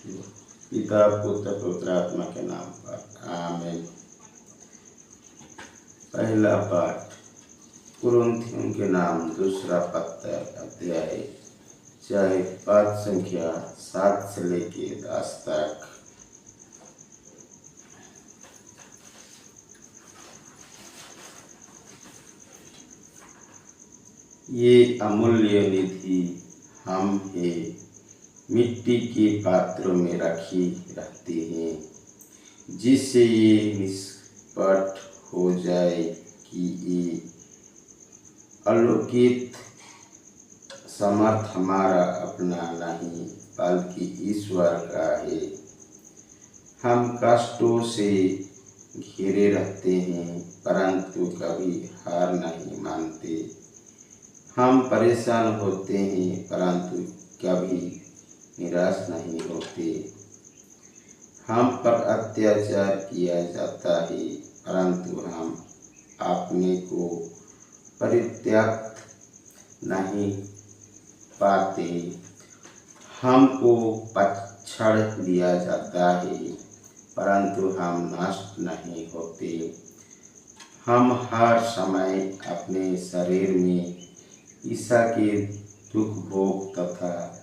पिता पुत्र पवित्र आत्मा के नाम पर आमीन। पहला पाठ कुरिन्थियों के नाम दूसरा पत्र अध्याय 4 पाठ संख्या 7 से लेके 10 तक। ये अमूल्य निधि हम है मिट्टी के पात्रों में रखी रहते हैं, जिससे ये निष्पट हो जाए कि ये अलौकिक समर्थ हमारा अपना नहीं बल्कि ईश्वर का है। हम कष्टों से घिरे रहते हैं परंतु कभी हार नहीं मानते। हम परेशान होते हैं परंतु कभी निराश नहीं होते। हम पर अत्याचार किया जाता है परंतु हम अपने को परित्यक्त नहीं पाते। हमको पछाड़ दिया जाता है परंतु हम नष्ट नहीं होते। हम हर समय अपने शरीर में ईसा के दुख भोग तथा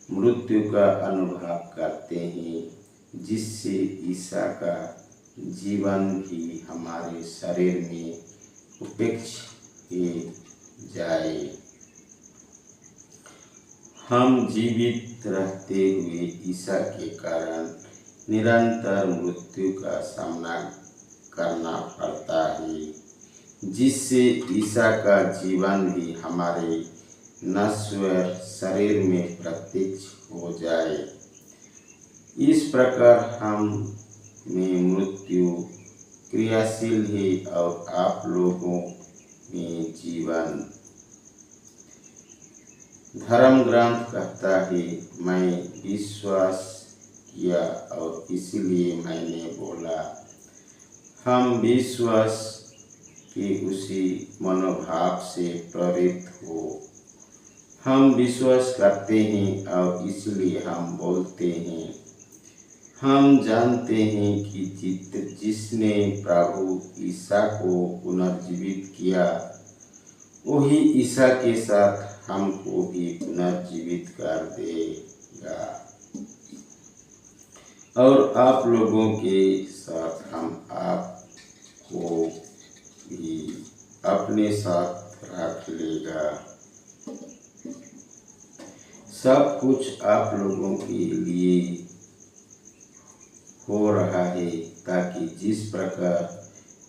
मृत्यु का अनुभव करते हैं, जिससे ईसा का जीवन भी हमारे शरीर में उपेक्षित जाए। हम जीवित रहते हुए ईसा के कारण निरंतर मृत्यु का सामना करना पड़ता है, जिससे ईसा का जीवन भी हमारे नश्वर शरीर में प्रत्यक्ष हो जाए। इस प्रकार हम में मृत्यु क्रियाशील है और आप लोगों में जीवन। धर्म ग्रंथ कहता है, मैं विश्वास किया और इसीलिए मैंने बोला। हम विश्वास के उसी मनोभाव से प्रेरित हो। हम विश्वास करते हैं और इसलिए हम बोलते हैं। हम जानते हैं कि जिसने प्रभु ईसा को पुनर्जीवित किया, वही ईसा के साथ हमको भी पुनर्जीवित कर देगा और आप लोगों के साथ हम आपको भी अपने साथ रख लेगा। सब कुछ आप लोगों के लिए हो रहा है ताकि जिस प्रकार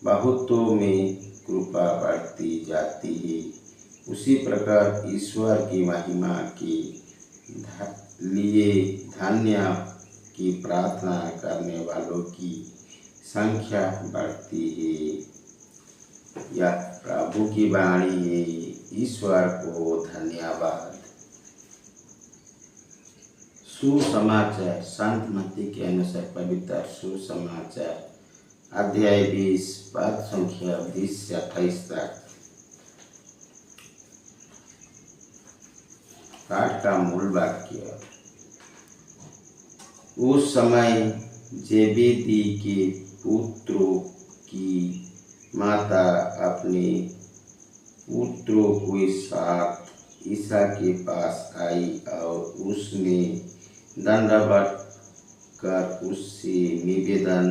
बहुतों में कृपा बढ़ती जाती है, उसी प्रकार ईश्वर की महिमा के लिए धन्य की प्रार्थना करने वालों की संख्या बढ़ती है। यह प्रभु की वाणी है। ईश्वर को धन्यवाद। सुसमाचार संत मत्ती के अनुसार पवित्र सुसमाचार अध्याय 20 पद संख्या 20 से 28 तक। पाठ का मूल वाक्य। उस समय जेबेदी के पुत्रों की माता अपने पुत्रों के साथ ईसा के पास आई और उसने दंडवत कर उससे निवेदन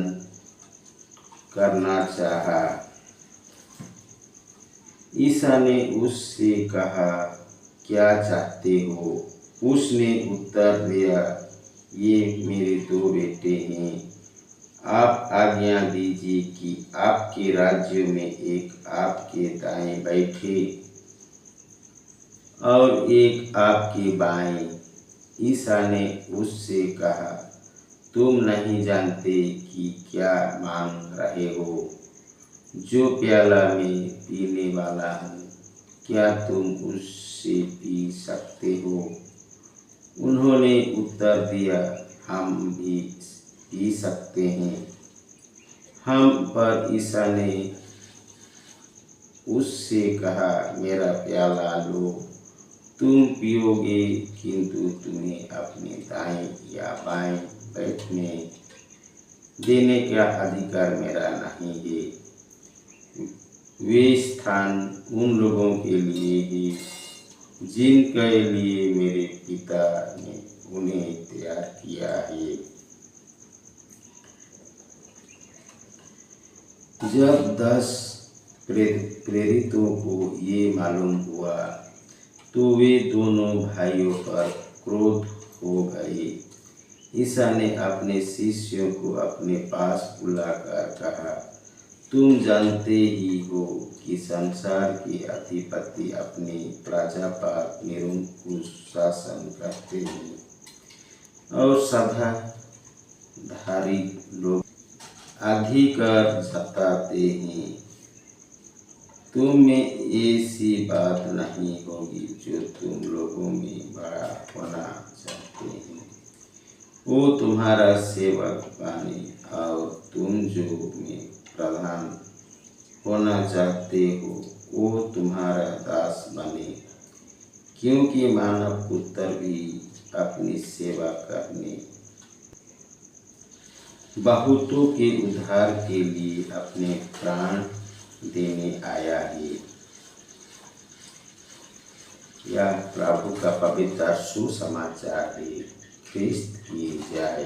करना चाहा। ईसा ने उससे कहा, क्या चाहते हो? उसने उत्तर दिया, ये मेरे 2 बेटे हैं। आप आज्ञा दीजिए कि आपके राज्य में एक आपके दाएं बैठे और एक आपके बाएं। ईसा ने उससे कहा, तुम नहीं जानते कि क्या मांग रहे हो। जो प्याला मैं पीने वाला हूँ, क्या तुम उससे पी सकते हो? उन्होंने उत्तर दिया, हम भी पी सकते हैं। हम पर ईसा ने उससे कहा, मेरा प्याला लो, तुम पियोगे, किंतु तुम्हें अपने दाएं या बाएं बैठने देने का अधिकार मेरा नहीं है। वे स्थान उन लोगों के लिए ही जिनके लिए मेरे पिता ने उन्हें तैयार किया है। जब 10 प्रेरितों को ये मालूम हुआ तो वे दोनों भाइयों पर क्रोध हो गए। ईसा ने अपने शिष्यों को अपने पास बुलाकर कहा, तुम जानते ही हो कि संसार के अधिपति अपने प्रजा पर निरंकुश शासन करते हैं और सत्ताधारी लोग अधिकार जताते हैं। तुम में ऐसी बात नहीं होगी जो तुम लोगों में बड़ा होना चाहते हैं वो तुम्हारा सेवक बने, और तुम जो में प्रधान होना चाहते हो वो तुम्हारा दास बने, क्योंकि मानव पुत्र भी अपनी सेवा करने बहुतों के उद्धार के लिए अपने प्राण देने आया है। यह प्रभु का पवित्र सुसमाचार है। ख्रिस्त की जय।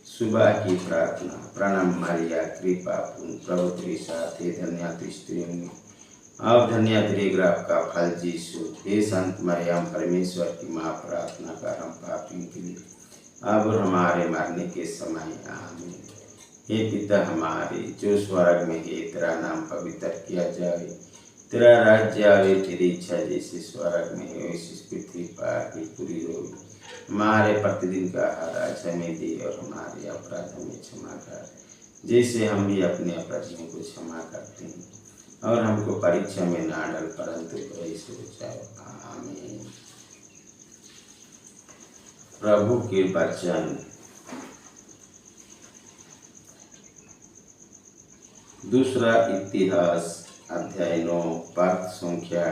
सुबह की प्रार्थना। प्रणाम मरिया, कृपा पूर्ण प्रभु तेरे साथ है, धन्य तू स्त्रियों में और धन्य तेरे गर्भ का फल यीशु। हे संत मरियम, परमेश्वर की माँ, प्रार्थना कर हम पापियों के लिए अब और हमारे मरने के समय आमीन। हे पिता हमारे जो स्वर्ग में है, तेरा नाम पवित्र किया जाए, तेरा राज्य आवे, तेरी इच्छा जैसे स्वर्ग में है वैसे पृथ्वी पर भी पूरी होगी। हमारे प्रतिदिन का आहार आज हमें दे, और हमारे अपराध हमें क्षमा कर जैसे हम भी अपने अपराधियों को क्षमा करते हैं, और हमको परीक्षा में ना डाल परंतु बुराई से बचाओ। आमीन। प्रभु के वचन। दूसरा इतिहास अध्याय 9 पद संख्या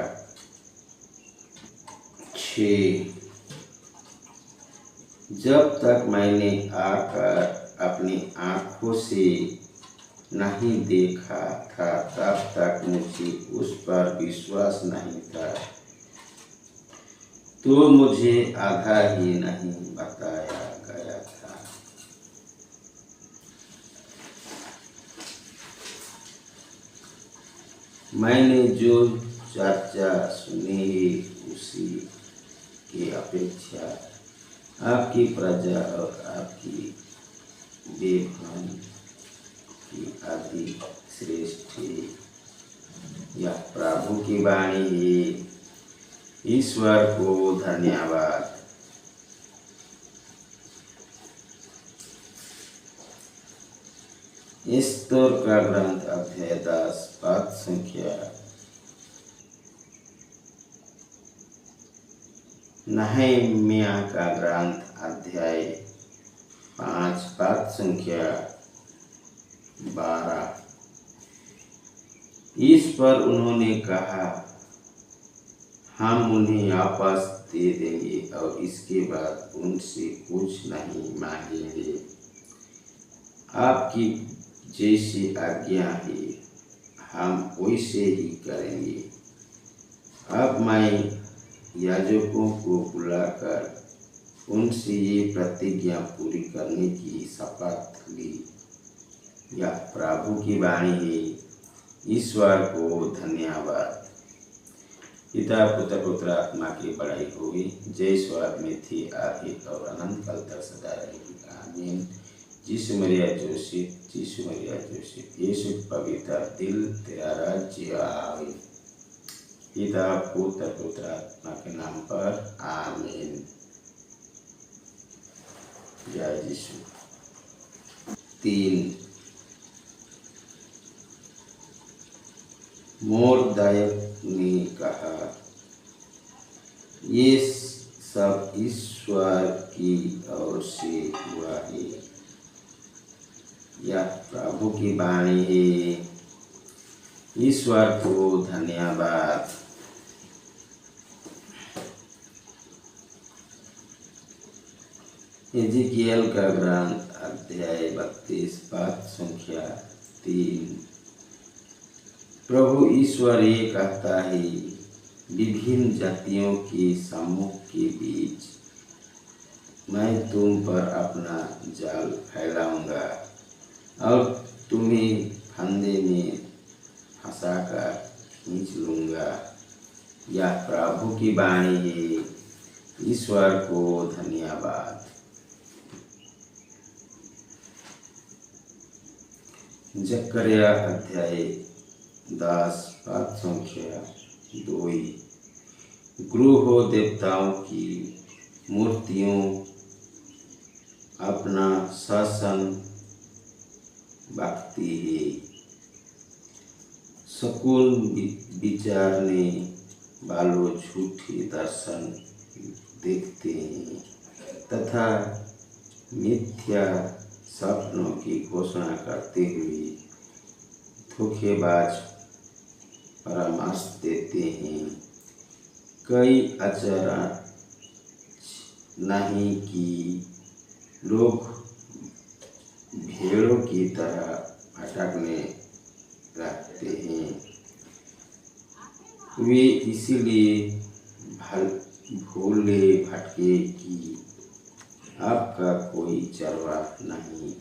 6। जब तक मैंने आकर अपनी आँखों से नहीं देखा था तब तक मुझे उस पर विश्वास नहीं था, तो मुझे आधा ही नहीं बताया गया था। मैंने जो चर्चा सुनी है उसी की अपेक्षा आपकी प्रजा और आपकी बेबहन की अधिक श्रेष्ठ है। यह प्रभु की वाणी है। ईश्वर को धन्यवाद। स्तोत्र का ग्रंथ अध्याय 10 पद संख्या। नहम्याह का ग्रंथ अध्याय 5 पद संख्या 12। इस पर उन्होंने कहा, हम उन्हें वापस दे देंगे और इसके बाद उनसे कुछ नहीं मांगेंगे। आपकी जैसी आज्ञा है हम वैसे ही करेंगे। अब मैं याजकों को बुलाकर उनसे ये प्रतिज्ञा पूरी करने की शपथ ली। यह प्रभु की वाणी है। ईश्वर को धन्यवाद। पिता पुत्र पवित्र आत्मा की बड़ाई होगी, जय स्वर्ग में थी आदि और अनंत काल तक सदा रहेगी। आमीन। यीशु मरिया जोसेफ, यीशु मरिया जोसेफ, यीशु पवित्र दिल तेरा राज्य आवे। पिता पुत्र पवित्र आत्मा के नाम पर आमीन। जय यीशु। 3 मोर्दायक ने कहा, ये सब ईश्वर की ओर से हुआ है। यह प्रभु की वाणी है। ईश्वर को धन्यवाद। एजेकियल का ग्रंथ अध्याय 32 पद संख्या 3। प्रभु ईश्वर ये कहता है, विभिन्न जातियों के समूह के बीच मैं तुम पर अपना जाल फैलाऊंगा और तुम्हें फंदे में फंसाकर खींच लूंगा। यह प्रभु की वाणी है। ईश्वर को धन्यवाद। जकरिया अध्याय 10 पद संख्या 2। गुरु देवताओं की मूर्तियों अपना शासन बकती है। शकुन विचारने वालों झूठे दर्शन देखते हैं तथा मिथ्या सपनों की घोषणा करते हुए धोखेबाज परामर्श देते हैं। कई अचरज नहीं कि लोग भेड़ों की तरह भटकने लगते हैं। वे इसीलिए भूले भटके कि आपका कोई चरवाह नहीं।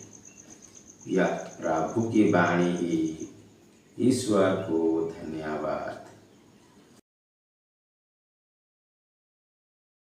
यह प्रभु की वाणी है। ईश्वर को धन्यवाद।